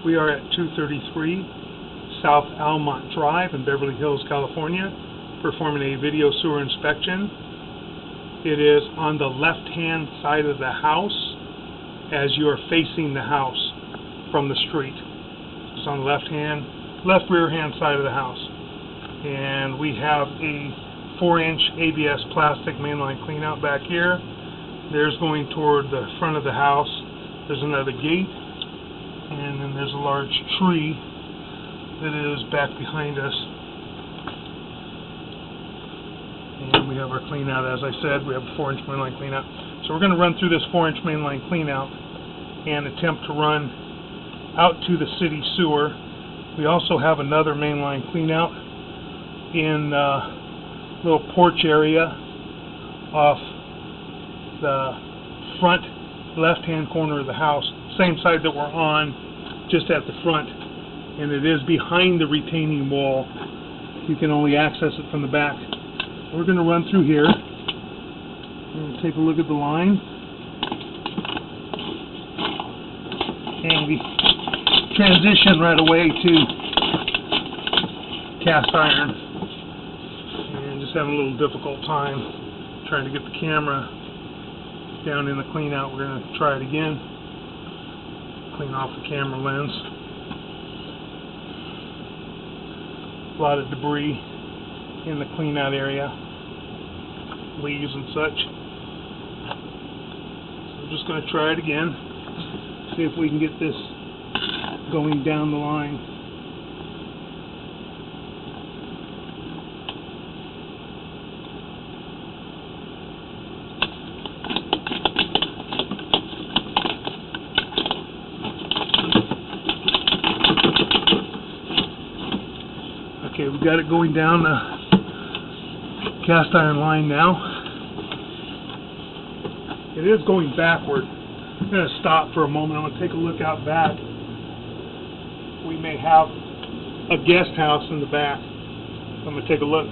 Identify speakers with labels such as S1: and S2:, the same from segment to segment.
S1: We are at 233 South Almont Drive in Beverly Hills, California, performing a video sewer inspection. It is on the left-hand side of the house as you are facing the house from the street. It's on the left rear hand side of the house. And we have a 4-inch ABS plastic mainline cleanout back here. There's going toward the front of the house. There's another gate, and then there's a large tree that is back behind us. And we have our cleanout, as I said. We have a 4-inch mainline cleanout. So we're going to run through this 4-inch mainline cleanout and attempt to run out to the city sewer. We also have another mainline cleanout in the little porch area off the front left-hand corner of the house, same side that we're on, just at the front, and it is behind the retaining wall. You can only access it from the back. We're going to run through here and take a look at the line, and we transition right away to cast iron, and just having a little difficult time trying to get the camera down in the clean out. We're going to try it again. Clean off the camera lens. A lot of debris in the clean out area, leaves and such. So we're just going to try it again, see if we can get this going down the line. Okay, we've got it going down the cast iron line now. It is going backward. I'm going to stop for a moment. I'm going to take a look out back. We may have a guest house in the back. I'm going to take a look.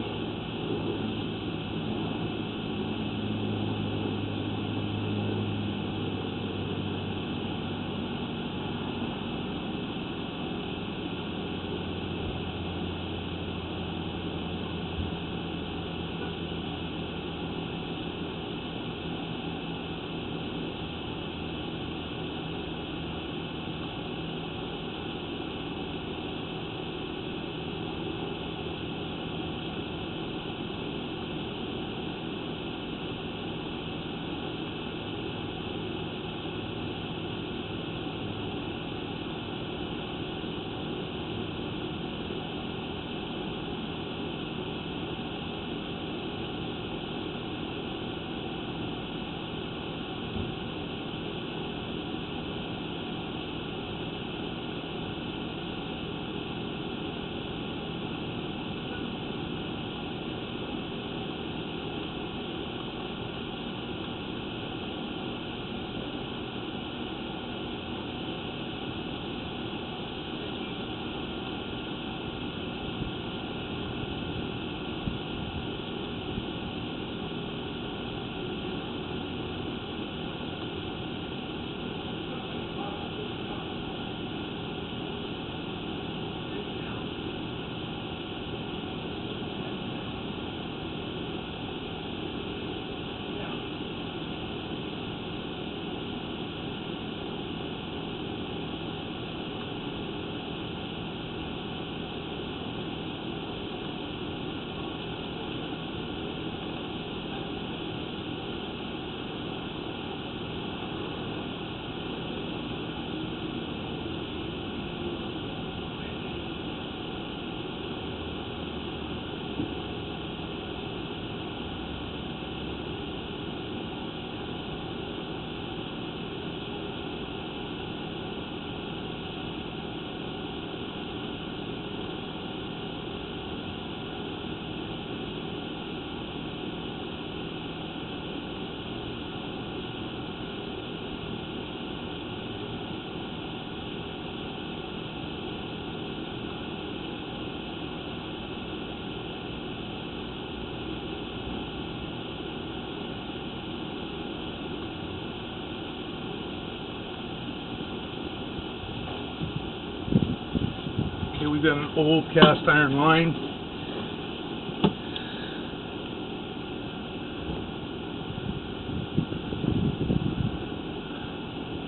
S1: we've got an old cast iron line.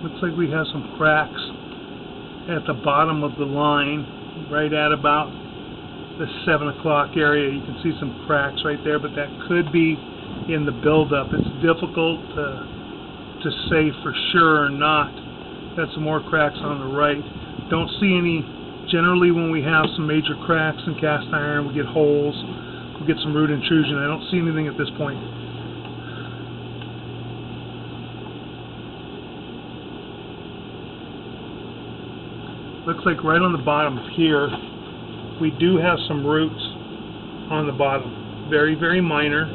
S1: Looks like we have some cracks at the bottom of the line, right at about the 7 o'clock area. You can see some cracks right there, but that could be in the buildup. It's difficult to say for sure or not. Got some more cracks on the right. Don't see any. Generally, when we have some major cracks in cast iron, we get holes, we get some root intrusion. I don't see anything at this point. Looks like right on the bottom here, we do have some roots on the bottom. Very, very minor,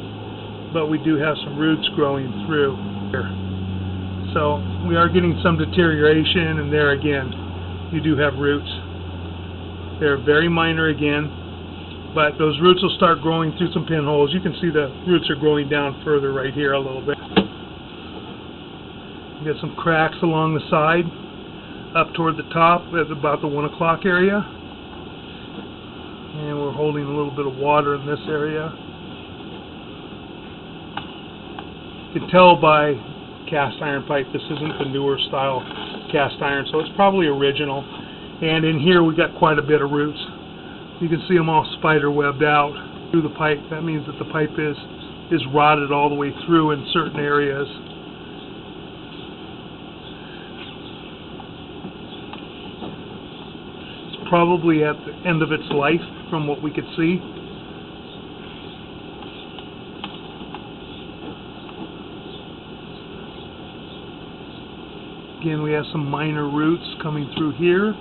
S1: but we do have some roots growing through here. So we are getting some deterioration, and there again, you do have roots. They're very minor again, but those roots will start growing through some pinholes. You can see the roots are growing down further right here a little bit. You got some cracks along the side, up toward the top at about the 1 o'clock area. And we're holding a little bit of water in this area. You can tell by cast iron pipe, this isn't the newer style cast iron, so it's probably original. And in here we got quite a bit of roots. You can see them all spider webbed out through the pipe. That means that the pipe is rotted all the way through in certain areas. It's probably at the end of its life from what we could see. Again, we have some minor roots coming through here.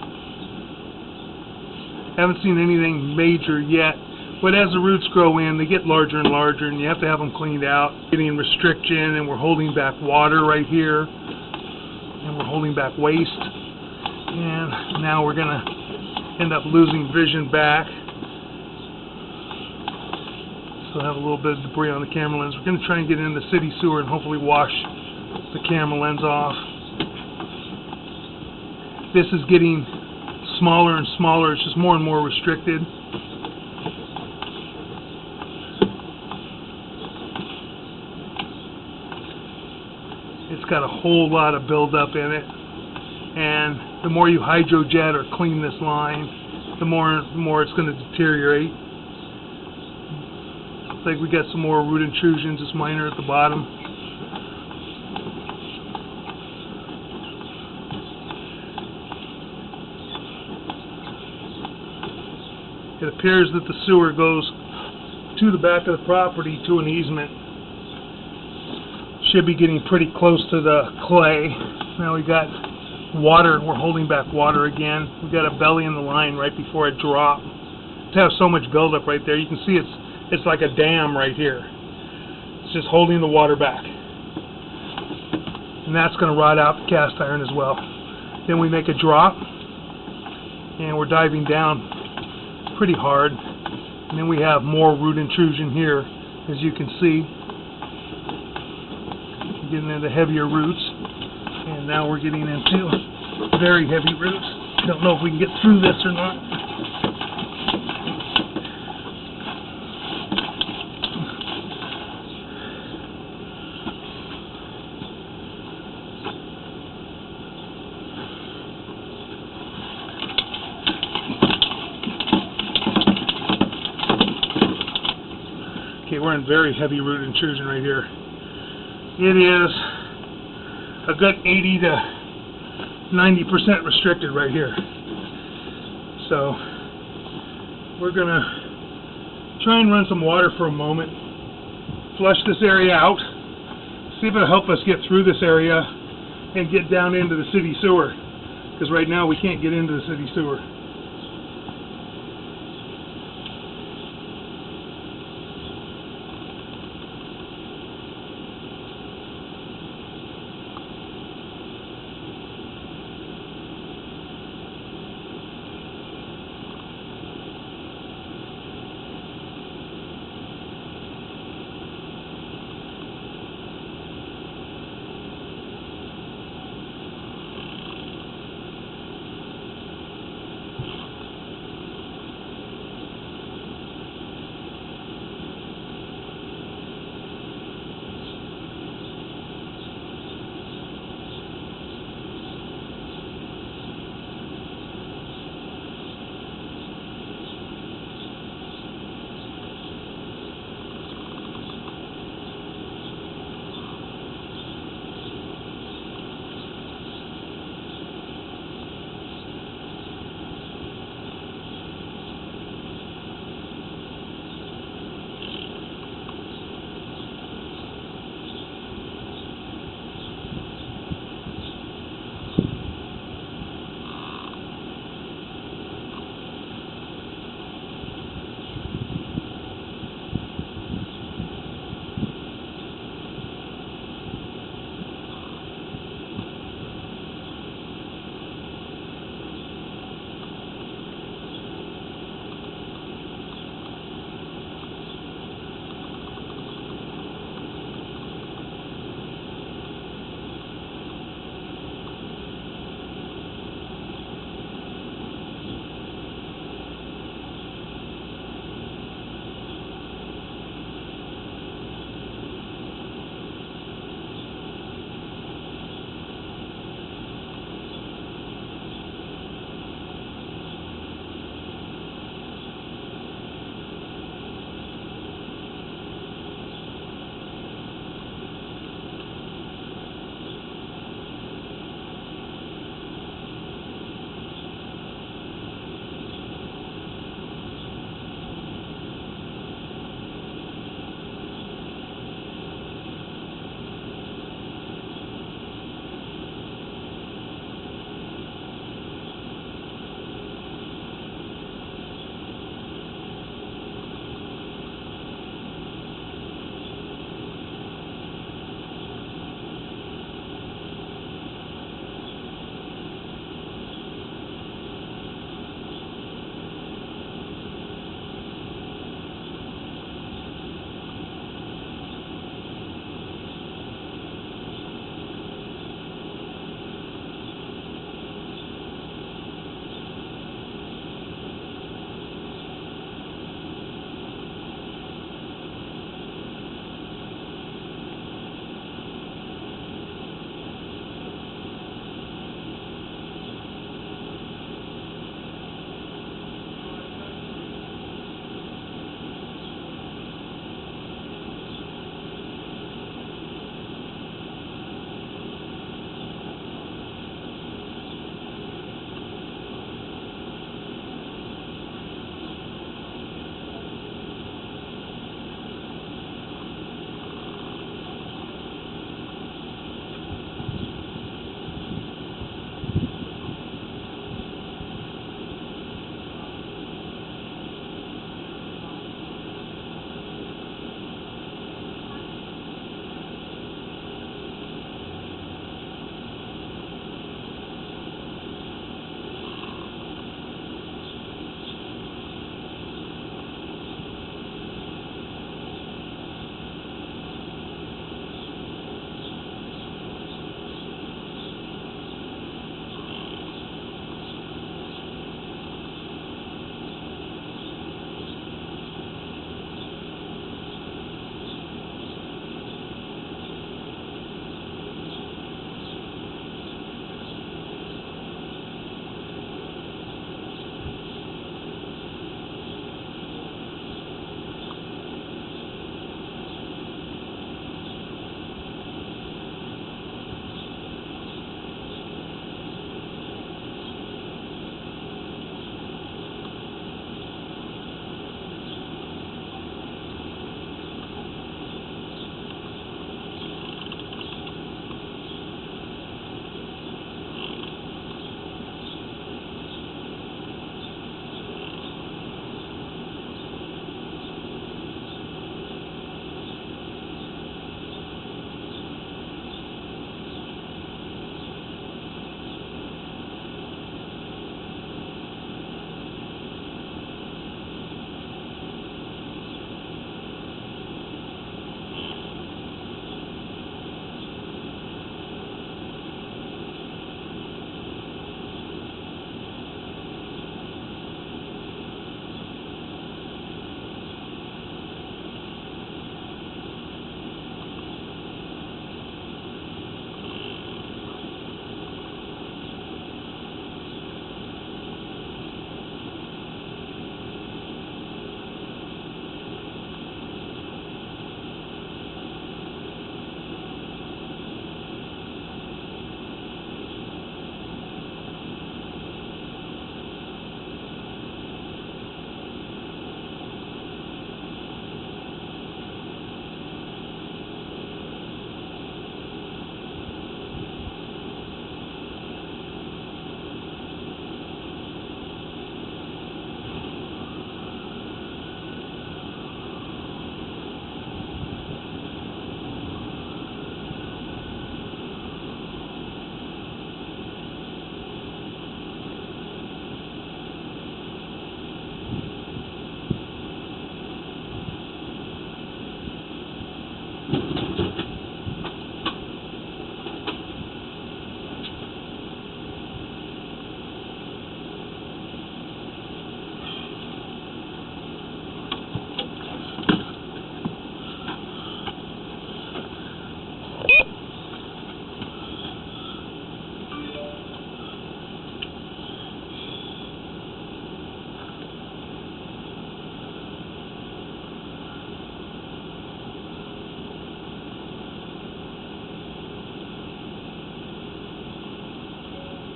S1: Haven't seen anything major yet, but as the roots grow in, they get larger and larger, and you have to have them cleaned out. Getting restriction, and we're holding back water right here, and we're holding back waste, and now we're going to end up losing vision back. So I have a little bit of debris on the camera lens. We're going to try and get in the city sewer and hopefully wash the camera lens off. This is getting smaller and smaller. It's just more and more restricted. It's got a whole lot of buildup in it, and the more you hydrojet or clean this line, the more it's going to deteriorate. Looks like we got some more root intrusions, just minor at the bottom. It appears that the sewer goes to the back of the property to an easement. Should be getting pretty close to the clay. Now we got water, we're holding back water again. We got a belly in the line right before it dropped. To have so much buildup right there, you can see it's like a dam right here. It's just holding the water back. And that's going to rot out the cast iron as well. Then we make a drop, and we're diving down pretty hard, and then we have more root intrusion here, as you can see. We're getting into heavier roots, and now we're getting into very heavy roots. Don't know if we can get through this or not. Okay, we're in very heavy root intrusion right here. It is a good 80 to 90% restricted right here. So we're going to try and run some water for a moment, flush this area out, see if it'll help us get through this area and get down into the city sewer, because right now we can't get into the city sewer.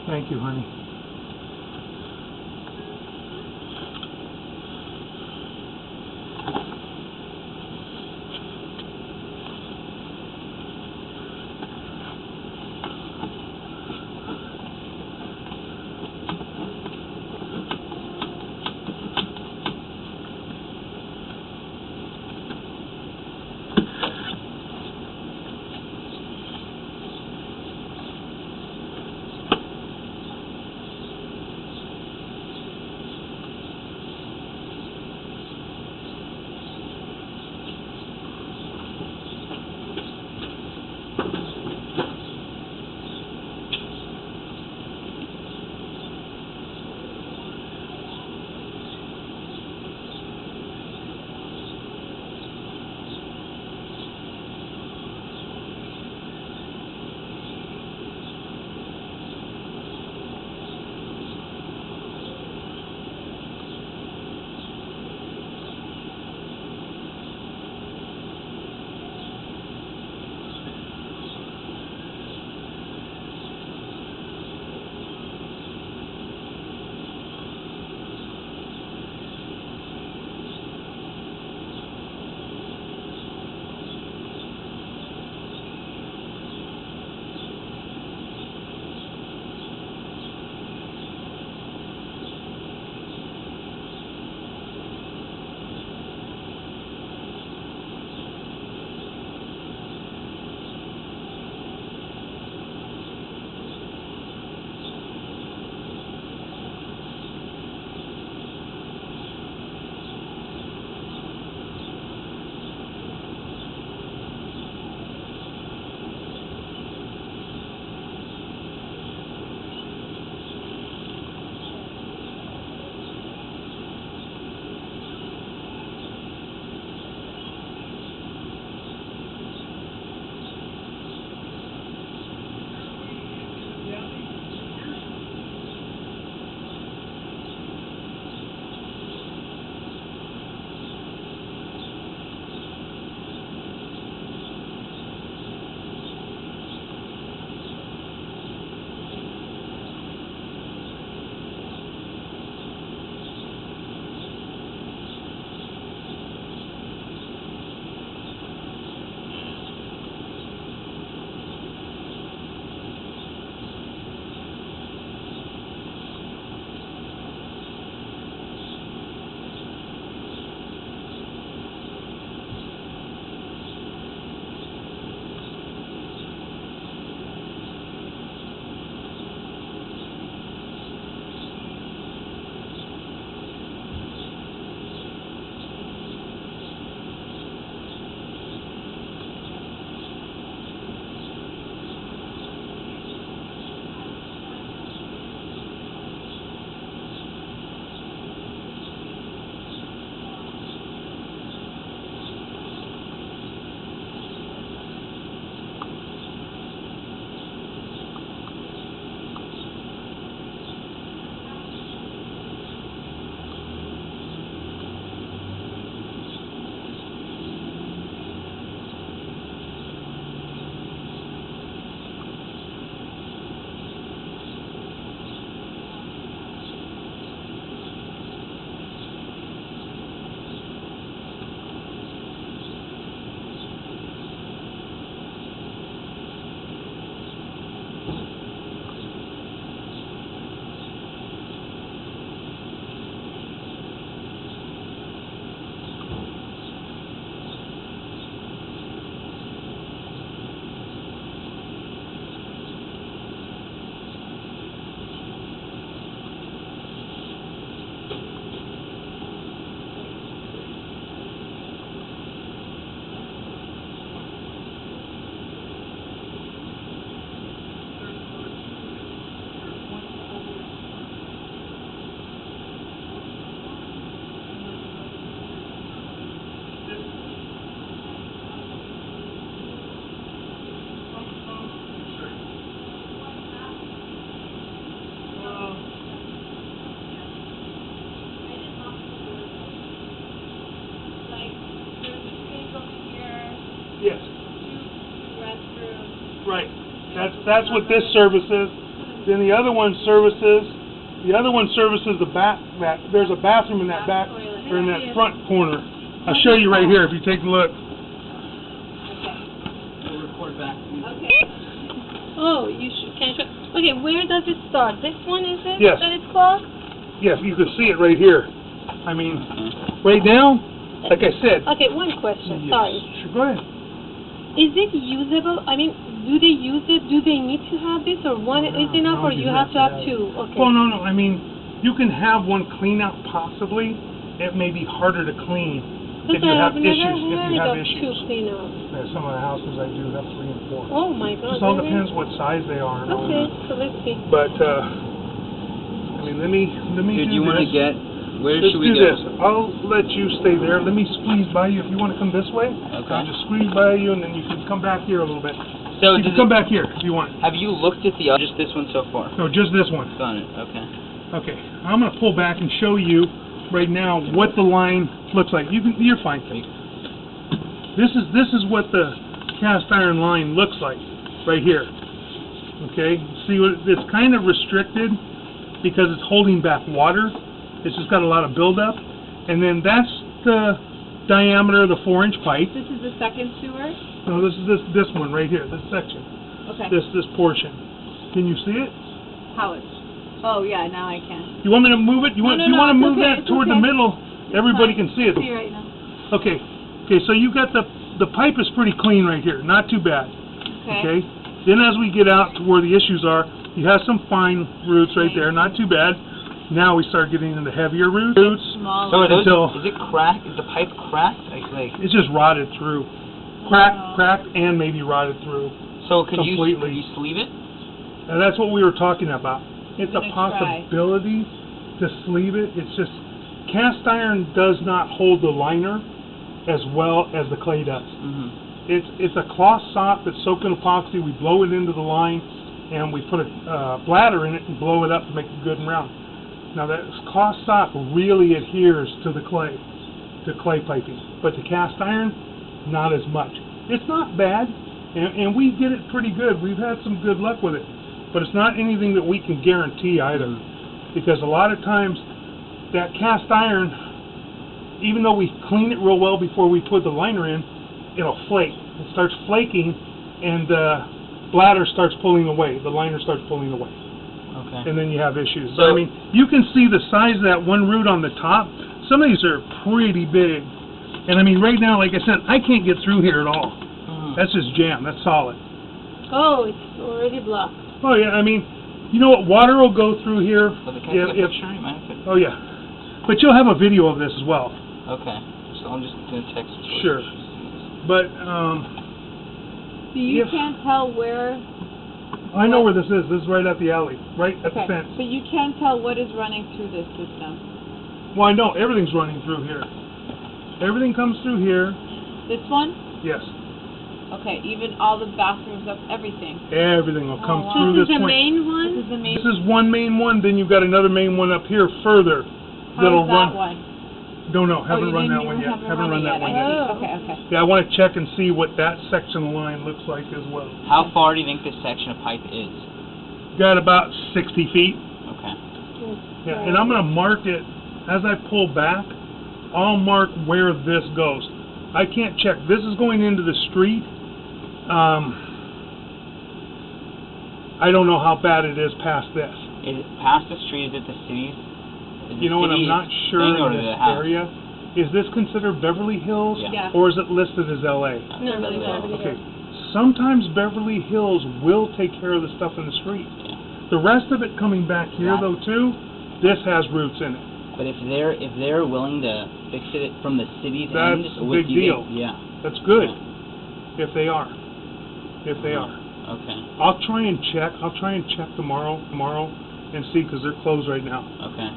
S1: Thank you, honey. Right. That's what this service is. Then the other one services the back. There's a bathroom in that back, or in that front corner. I'll show you right here if you take a look.
S2: We'll record back.
S3: Okay. Oh, you should. Can I show? Okay, where does it start? This one is it?
S1: Yes.
S3: That it's clogged?
S1: Yes, you can see it right here. I mean, right now, like I said.
S3: Okay, one question.
S1: Yes.
S3: Sorry.
S1: Sure, go ahead.
S3: Is it usable? I mean, do they use it? Do they need to have this, or one is enough, or you have to have two? Okay.
S1: Well, no. I mean, you can have one clean out possibly. It may be harder to clean if you have issues. If you have issues.
S3: Two clean out.
S1: Yeah, some of the houses I do have 3 and 4.
S3: Oh my God.
S1: Just all
S3: really?
S1: depends what size they are. And all
S3: Okay,
S1: that.
S3: so let's see.
S1: But I mean, let me
S2: Dude,
S1: do
S2: you want to
S1: this.
S2: get? Where
S1: Let's
S2: should we
S1: do
S2: go?
S1: this. I'll let you stay there. Let me squeeze by you if you want to come this way.
S2: Okay.
S1: I'll just squeeze by you, and then you can come back here a little bit.
S2: So
S1: You can come back here if you want.
S2: Have you looked at the just this one so far?
S1: No, just this one.
S2: Got it. Okay.
S1: Okay. I'm going to pull back and show you right now what the line looks like. You're fine. This is what the cast iron line looks like right here. Okay. See, it's kind of restricted because it's holding back water. It's just got a lot of buildup, and then that's the diameter of the 4-inch pipe.
S4: This is the second sewer?
S1: No, this is this one right here, this section,
S4: Okay.
S1: this portion. Can you see it?
S4: How it's... Oh, yeah, now I can.
S1: You want me to move it? You want
S4: No,
S1: you
S4: no,
S1: want to
S4: it's
S1: move
S4: okay,
S1: that
S4: it's
S1: toward the
S4: okay.
S1: middle? Everybody can see it.
S4: See right now.
S1: Okay. Okay. So you got the pipe is pretty clean right here, not too bad. Okay. Then as we get out to where the issues are, you have some fine roots right there, not too bad. Now we start getting into heavier roots.
S4: Smaller.
S2: So are those?
S1: Until-
S2: Is it cracked? Is the pipe cracked? Like.
S1: It's just rotted through, cracked, and maybe rotted through.
S2: So could
S1: completely.
S2: you sleeve it?
S1: And that's what we were talking about. It's a
S4: I'm gonna try.
S1: possibility to sleeve it. It's just cast iron does not hold the liner as well as the clay does.
S2: Mm-hmm.
S1: It's a cloth sock that's soaked in epoxy. We blow it into the line, and we put a bladder in it and blow it up to make it good and round. Now that cloth sock really adheres to the clay piping, but the cast iron, not as much. It's not bad, and we get it pretty good. We've had some good luck with it, but it's not anything that we can guarantee either, because a lot of times that cast iron, even though we clean it real well before we put the liner in, it'll flake. It starts flaking, and the bladder starts pulling away. The liner starts pulling away.
S2: Okay.
S1: And then you have issues.
S2: So,
S1: I mean, you can see the size of that one root on the top. Some of these are pretty big. And I mean, right now, like I said, I can't get through here at all. That's just jam. That's solid.
S3: Oh, it's already blocked.
S1: Oh, yeah. I mean, you know what? Water will go through here.
S2: Can I take a picture? You mind if
S1: Oh, yeah. But you'll have a video of this as well.
S2: Okay. So I'm just going to text it.
S1: Sure. But,
S4: So you can't tell where...
S1: I know where this is. This is right at the alley. Right at the fence.
S4: But you can't tell what is running through this system.
S1: Well, I know. Everything's running through here. Everything comes through here.
S4: This one?
S1: Yes.
S4: Okay, even all the bathrooms up, everything.
S1: Everything will come
S4: wow.
S1: through
S3: This
S1: this
S3: is the
S1: point.
S3: main
S4: This
S3: one?
S4: is the main...
S1: This is one main one, then you've got another main one up here further.
S4: How is that one?
S1: Don't know. Haven't
S4: you
S1: run that
S4: didn't
S1: one
S4: even
S1: yet.
S4: haven't
S1: Haven't run
S4: run it
S1: that one
S4: yet.
S1: yet.
S4: Okay.
S1: Yeah, I want to check and see what that section of line looks like as well.
S2: How far do you think this section of pipe is?
S1: Got about 60 feet.
S2: Okay.
S1: Yeah, and I'm going to mark it as I pull back. I'll mark where this goes. I can't check. This is going into the street. I don't know how bad it is past this.
S2: Is it past the street? Is it the city's?
S1: You know what? I'm not sure in this
S2: house?
S1: area. Is this considered Beverly Hills?
S2: Yeah.
S1: Or is it listed as LA?
S3: No, really bad.
S1: Okay. Sometimes Beverly Hills will take care of the stuff in the street. The rest of it coming back here though too, this has roots in it.
S2: But if they're willing to fix it from the city's
S1: That's
S2: end,
S1: a big deal.
S2: Yeah.
S1: That's good.
S2: Yeah.
S1: If they are. If they are.
S2: Okay.
S1: I'll try and check. I'll try and check tomorrow and see, because they're closed right now.
S2: Okay.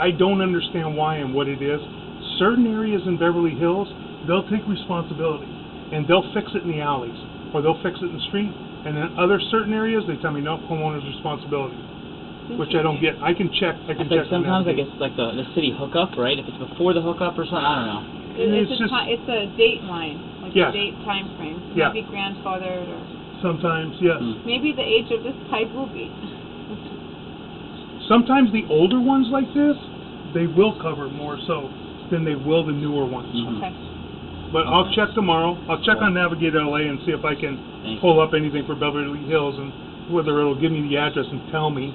S1: I don't understand why and what it is. Certain areas in Beverly Hills, they'll take responsibility and they'll fix it in the alleys, or they'll fix it in the street. And then other certain areas, they tell me no, homeowner's responsibility, which I don't get. I can check. I can check.
S2: Like sometimes I guess like the city hookup, right? If it's before the hookup or something, I don't know.
S4: It's a date line, like a date time frame.
S1: Yeah.
S4: Maybe grandfathered or...
S1: Sometimes, yes.
S4: Maybe the age of this pipe will be.
S1: Sometimes the older ones like this, they will cover more so than they will the newer ones.
S4: Okay.
S1: But I'll check tomorrow. I'll check on Navigate LA and see if I can pull up anything for Beverly Hills and whether it'll give me the address and tell me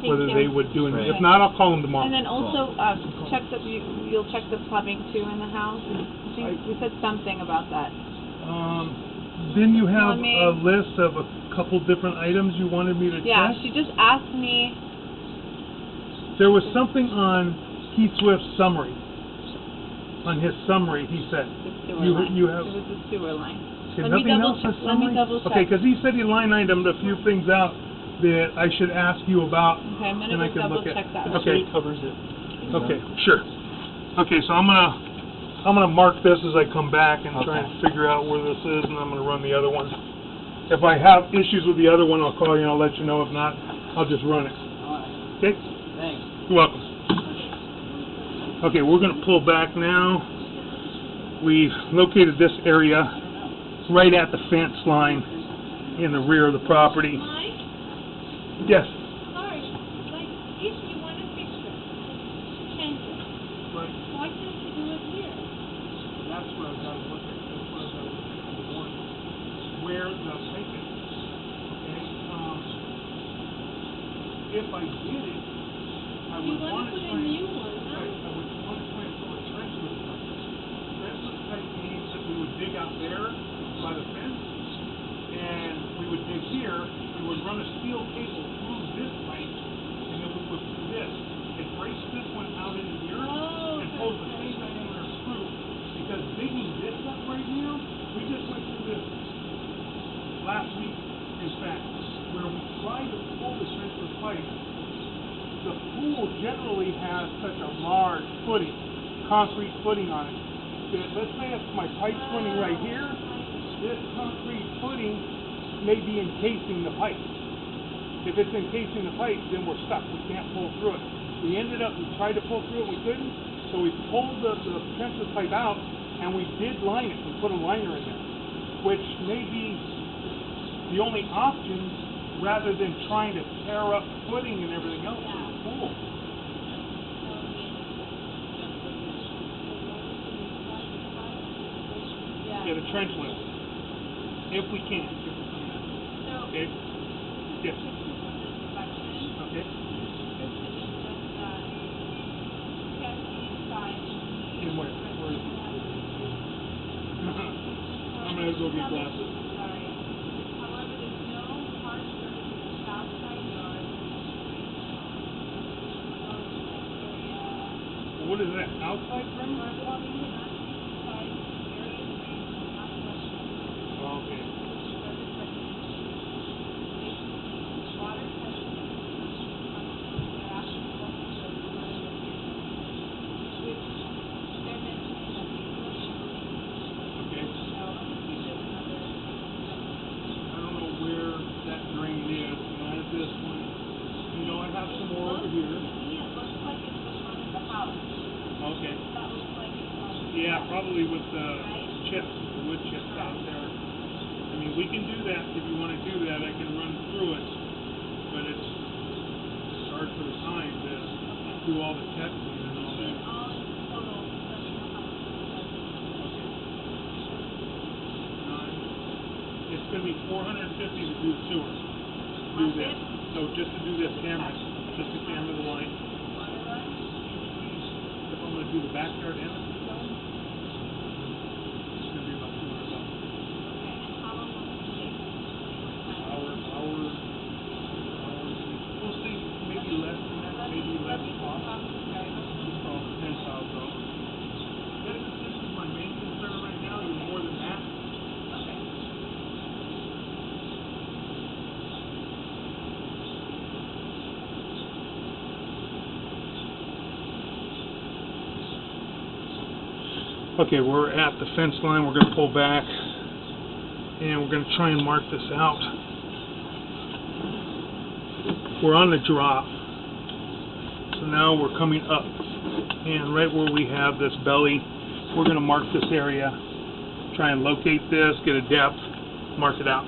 S1: whether they would do anything. If not, I'll call them tomorrow.
S4: And then also check that you'll check the plumbing too in the house. I think you said something about that.
S1: Then you have a list of a couple different items you wanted me to check?
S4: Yeah, she just asked me.
S1: There was something on Keith Swift's summary. On his summary, he said.
S4: The sewer line.
S1: You have...
S4: It was the sewer line.
S1: Okay,
S4: Let me
S1: nothing
S4: double
S1: else
S4: check.
S1: on
S4: Let me
S1: summary?
S4: double check.
S1: Okay, because he said he line itemed a few things out that I should ask you about.
S4: Okay, I'm
S1: and I
S4: gonna
S1: can
S4: double
S1: look at.
S4: check that.
S1: Okay,
S2: covers it.
S1: okay, sure. Okay, so I'm gonna mark this as I come back and try and figure out where this is, and I'm gonna run the other one. If I have issues with the other one, I'll call you and I'll let you know. If not, I'll just run it. Okay?
S2: Thanks.
S1: You're welcome. Okay, we're gonna pull back now. We've located this area right at the fence line in the rear of the property.
S3: Mike?
S1: Yes.
S3: Sorry, like, if you want to fix it, change it,
S1: Right.
S3: why can't you do it here?
S1: That's where I've got to look at. That's where I've got to look at number one. Where the pipe is. Okay. If I did it, I
S3: You
S1: would
S3: want
S1: want
S3: to
S1: to
S3: put a
S1: try.
S3: new one,
S1: Right.
S3: huh?
S1: I would want to try and pull a trenchless pipe. Trenchless pipe means that we would dig out there by the fence, and we would dig here. We would run a steel cable through this pipe, and then we would do this. It breaks this one out into here and pulls the same diameter screw. Because digging this up right now, we just went through this last week, in fact, where we tried to pull the trenchless pipe. The pool generally has such a large footing, concrete footing on it, that let's say if my pipe's running right here, this concrete footing may be encasing the pipe. If it's encasing the pipe, then we're stuck. We can't pull through it. We tried to pull through it, we couldn't, so we pulled the trenchless pipe out, and we did line it. We put a liner in there, which may be the only option rather than trying to tear up footing and everything else in the pool. Get a trenchless, if we can. Okay. Yes. Okay. And where? Where is it? I'm gonna go get glasses. What is that? Outside frame? Okay. Okay. Yeah, probably with the chips, the wood chips out there. I mean, we can do that if you want to do that. I can run through it, but it's hard for the time to do all the testing and all that. Okay. It's going to be $450 to do the sewer. Do this. So just to do this camera, just to camera the line. If I'm going to do the backyard and the it's going to be about $200. We'll see, maybe less than that, maybe less cost. It all depends how it goes. This is my main concern right now, even more than that. Okay, we're at the fence line. We're going to pull back, and we're going to try and mark this out. We're on the drop, so now we're coming up, and right where we have this belly, we're going to mark this area, try and locate this, get a depth, mark it out.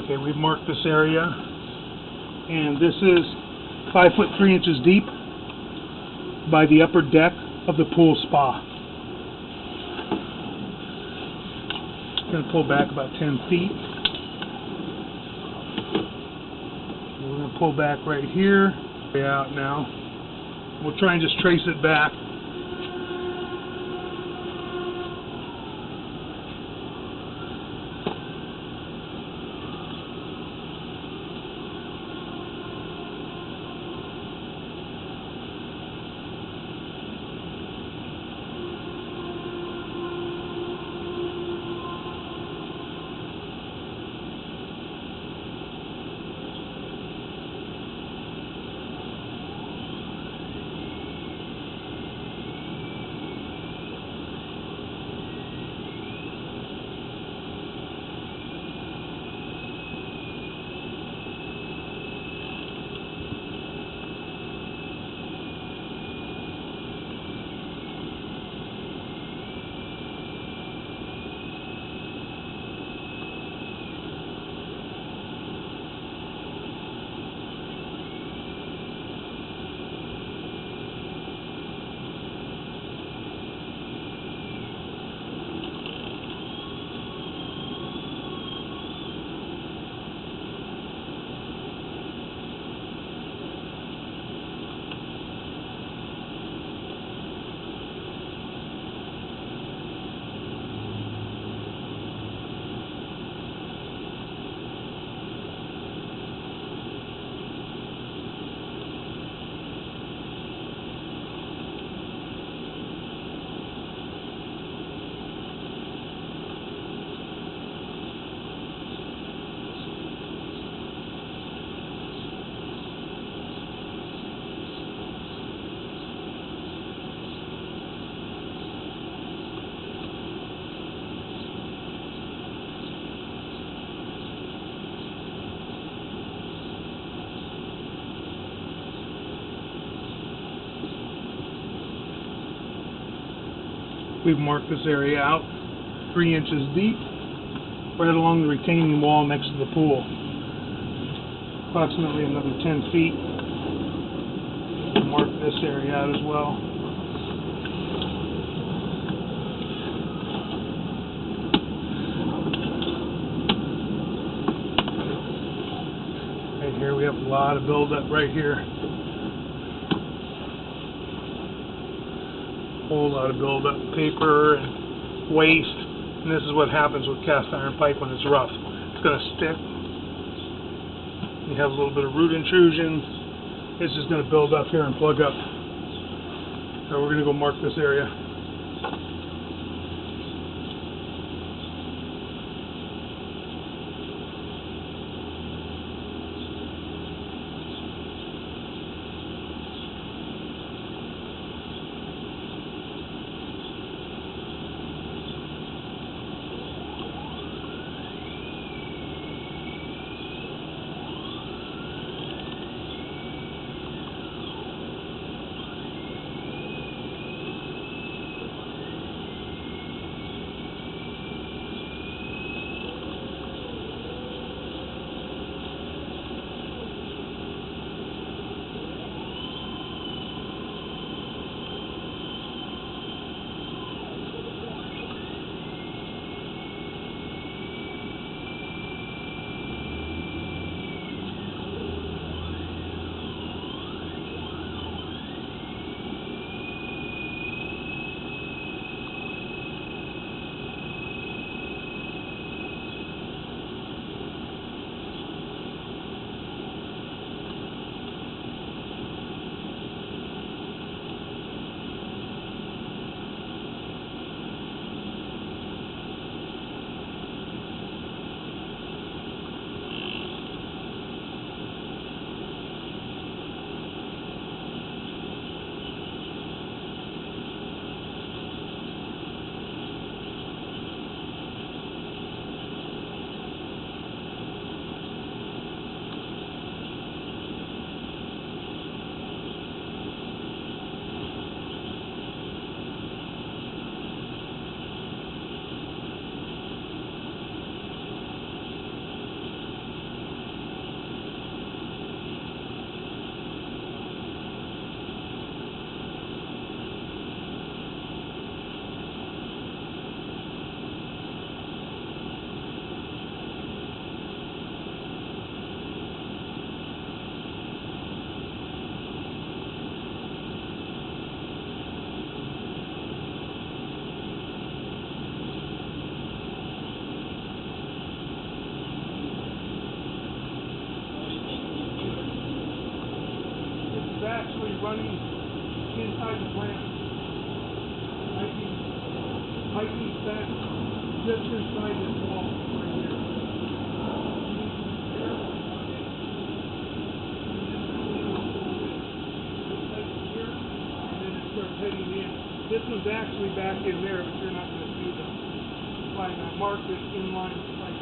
S1: Okay, we've marked this area, and this is 5 foot 3 inches deep by the upper deck of the pool spa. Going to pull back about 10 feet. We're going to pull back right here. Way out now. We'll try and just trace it back. We've marked this area out 3 inches deep, right along the retaining wall next to the pool. Approximately another 10 feet. We'll mark this area out as well. Right here we have a lot of buildup right here. Whole lot of buildup, paper and waste, and this is what happens with cast iron pipe when it's rough. It's going to stick. You have a little bit of root intrusion. It's just going to build up here and plug up. So we're going to go mark this area. running inside the plant. Piping set just inside this wall right here. Heading in. This one's actually back in there, but you're not going to see the line. I marked it in line with the pipe.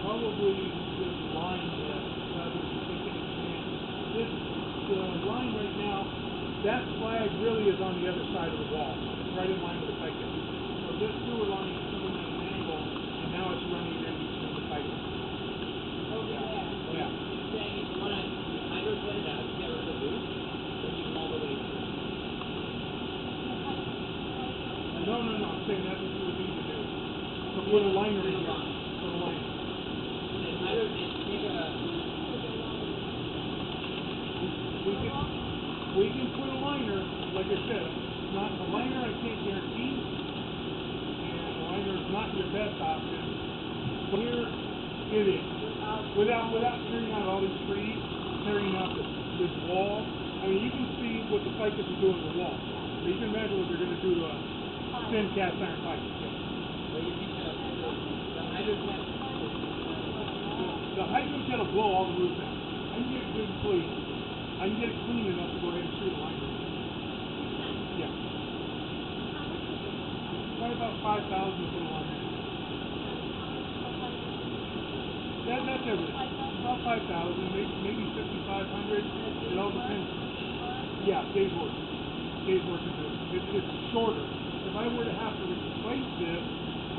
S1: Probably this line there, rather than taking a chance. The line right now, that flag really is on the other side of the wall. It's right in line with the pipe. So this sewer line is coming at an angle, and now it's running in between the pipe.
S5: Over there.
S1: Yeah.
S5: You're saying if you want to hydroset it out, you get rid of the roof, then you come all the way through.
S1: No, I'm saying that's what we would need to do. So put a liner in here. Put a liner.
S5: And hydroset, take a...
S1: We can put a liner, like I said, not a liner I can't guarantee, and a liner is not your best option. But here it is. Without tearing out all these trees, tearing out this wall. I mean, you can see what the pipe is doing to the wall. So you can imagine what they're going to do to a thin cast iron pipe.
S5: Well, you think the hydroset...
S1: The hydroset will blow all the roof out. I can get it good and clean. I can get it clean enough to go ahead and shoot a liner. Yeah. Probably about 5,000 to put a liner in. That's everything. About 5,000, maybe 5,500. It all depends. Yeah, days work. Days work to do. It's shorter. If I were to have to replace this,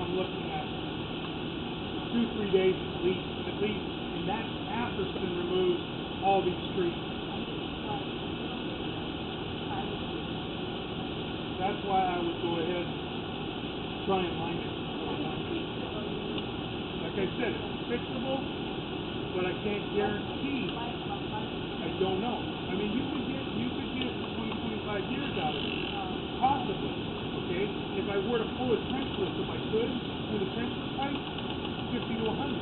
S1: I'm looking at 2-3 days at least, and that's after something removes all these trees. That's why I would go ahead and try and line it. Like I said, it's fixable, but I can't guarantee. I don't know. I mean, you could get 20-25 years out of it, possibly. Okay, if I were to pull a trenchless, if I could, through the trenchless pipe, 50 to 100.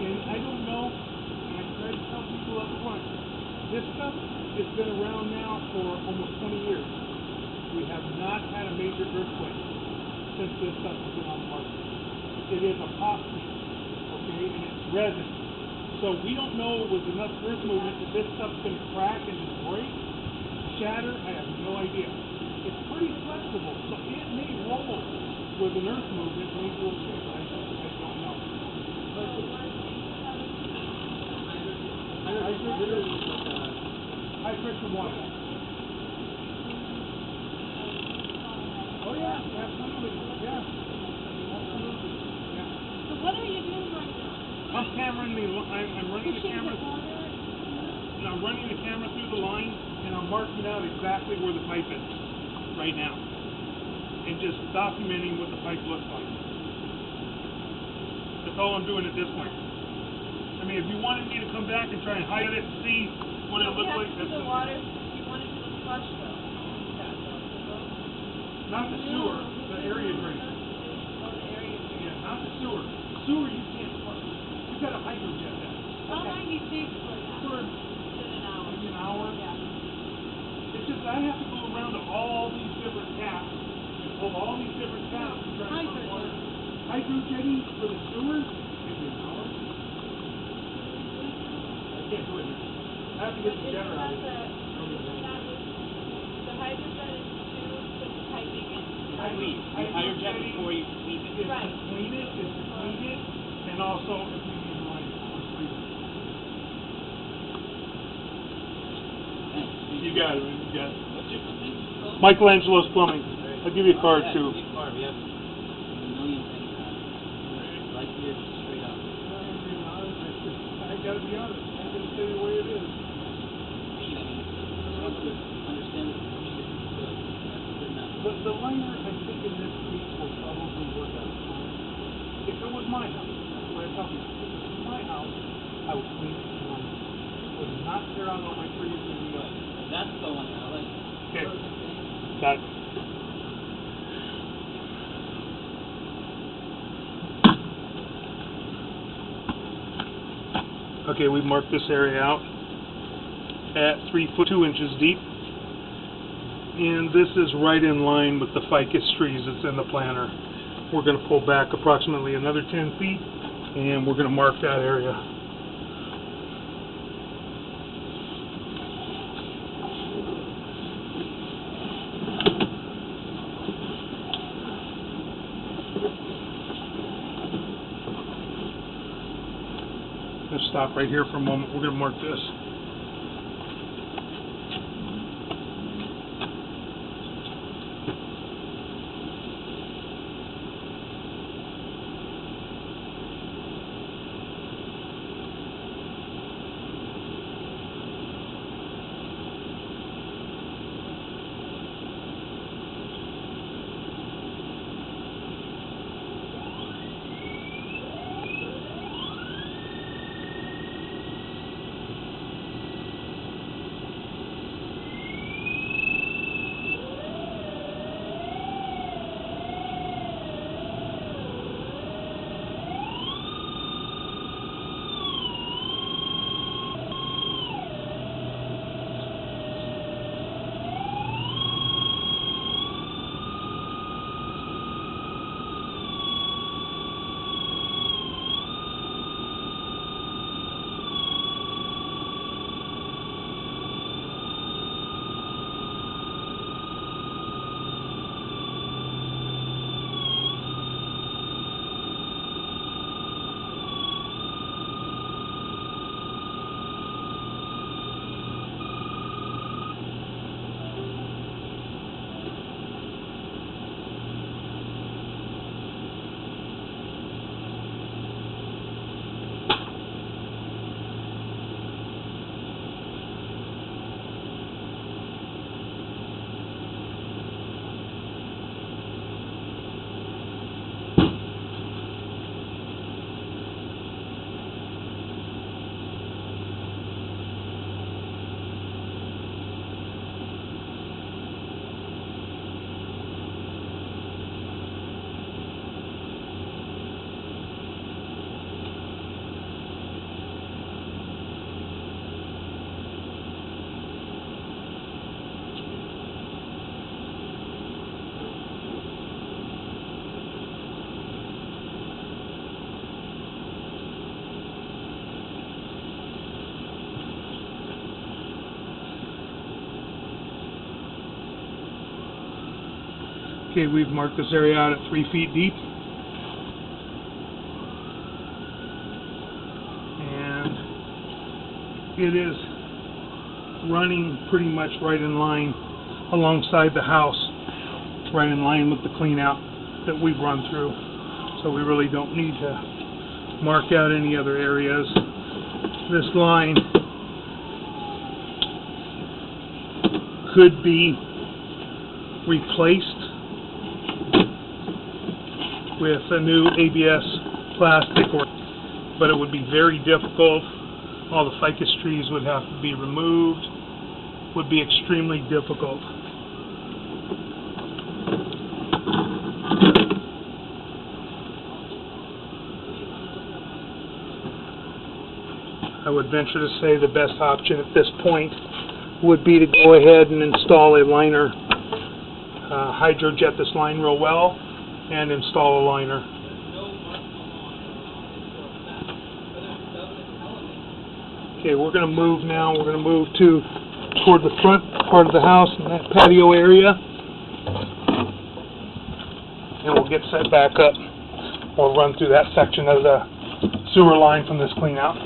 S1: And I don't know, and I try to tell people up front, this stuff has been around now for almost 20 years. We have not had a major earthquake since this stuff has been on the market. It is epoxy, okay, and it's resin. So we don't know with enough earth movement if this stuff's going to crack and just break, shatter. I have no idea. It's pretty flexible, so it may roll with an earth movement. Maybe we'll see. I don't know. High pressure water. Oh yeah, absolutely. Yeah. Absolutely. Yeah.
S3: So what are you doing right now?
S1: I'm running the camera. And I'm running the camera through the line, and I'm marking out exactly where the pipe is right now, and just documenting what the pipe looks like. That's all I'm doing at this point. I mean, if you wanted me to come back and try and hide it and see what it looks like, that's
S4: the
S1: something.
S4: water, you want it to look flush though.
S1: Not the sewer, the area drain.
S4: Oh, the area.
S1: Yeah, not the sewer. Sewer you can't flush. You got a hydrojet that.
S3: How long do you take for that?
S1: For
S4: Within an hour.
S1: maybe an hour.
S4: Yeah.
S1: It's just I have to go around to all these different taps and pull all these different taps and try to find water. Hydrojetting for the sewer, maybe an hour. I can't do it here. I have to get the jetter out of it.
S4: The hydrogen is to put the piping in.
S2: Clean. You hydrojet before you clean it.
S1: It's to clean it, and also if we need to line it, it's freezing. You got it, man. You got it.
S2: What's your company called?
S1: Michelangelo's Plumbing. I'll give you a card
S2: Yeah,
S1: too.
S2: give me a card. We have a million things on it. Right here, just straight up.
S1: I gotta be honest. I'm gonna say the way it is.
S2: Clean. I mean, just want to understand the clean is good. That's good enough.
S1: The liner, I think in this case will probably work out fine. If it was my house, that's what I tell you. If it was my house, I would clean it and line it. I would not tear out all my trees and anything else.
S2: That's the one I like.
S1: Okay. Got it. Okay, we've marked this area out at 3 foot 2 inches deep. And this is right in line with the ficus trees that's in the planter. We're going to pull back approximately another 10 feet, and we're going to mark that area. Let's stop right here for a moment. We're going to mark this. Okay, we've marked this area out at 3 feet deep. And it is running pretty much right in line alongside the house, right in line with the clean out that we've run through. So we really don't need to mark out any other areas. This line could be replaced with a new ABS plastic, but it would be very difficult. All the ficus trees would have to be removed. Would be extremely difficult. I would venture to say the best option at this point would be to go ahead and install a liner, hydrojet this line real well, and install a liner. Okay, we're going to move now. We're going to move toward the front part of the house in that patio area, and we'll get set back up. We'll run through that section of the sewer line from this clean out.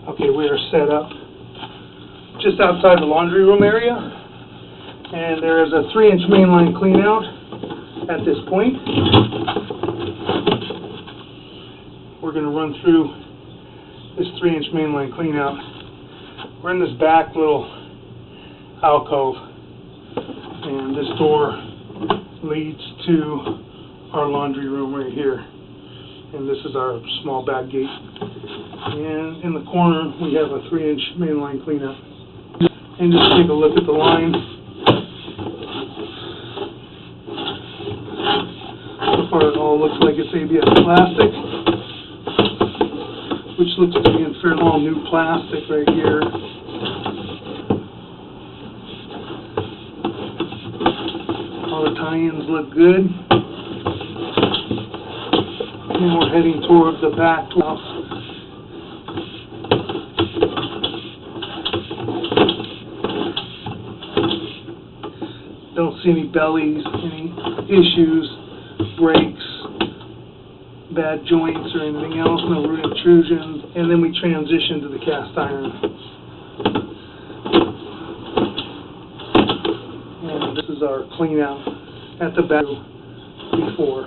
S1: Okay, we are set up just outside the laundry room area, and there is a 3-inch mainline clean out at this point. We're going to run through this 3-inch mainline clean out. We're in this back little alcove, and this door leads to our laundry room right here. And this is our small back gate. And in the corner, we have a 3-inch mainline cleanout. And just take a look at the line. So far, it all looks like it's ABS plastic, which looks to be in fairly all new plastic right here. All the tie-ins look good. And we're heading towards the back house. Don't see any bellies, any issues, breaks, bad joints or anything else, no root intrusions, and then we transition to the cast iron. And this is our clean out at the back before.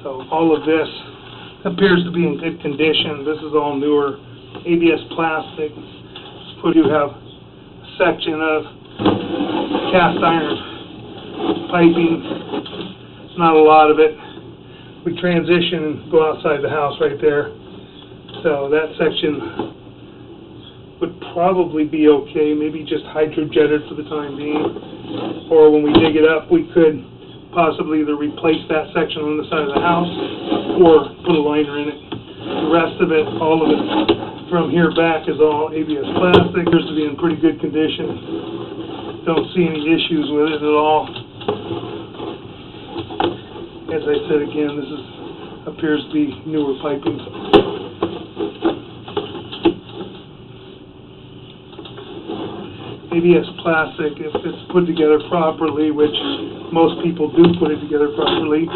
S1: So all of this appears to be in good condition. This is all newer ABS plastic. You have a section of cast iron piping, not a lot of it. We transition and go outside the house right there. So that section would probably be okay, maybe just hydro-jetted for the time being. Or when we dig it up, we could possibly either replace that section on the side of the house or put a liner in it. The rest of it, all of it, from here back is all ABS plastic. Appears to be in pretty good condition. Don't see any issues with it at all. As I said again, this appears to be newer piping. ABS plastic, if it's put together properly, which most people do put it together properly,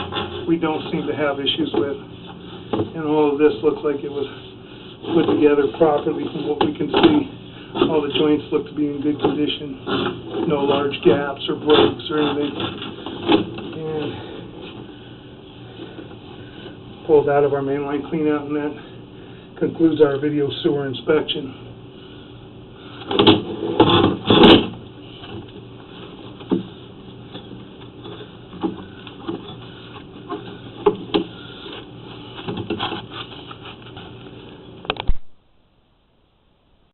S1: we don't seem to have issues with. And all of this looks like it was put together properly from what we can see. All the joints look to be in good condition. No large gaps or breaks or anything. And pulled out of our mainline cleanout, and that concludes our video sewer inspection.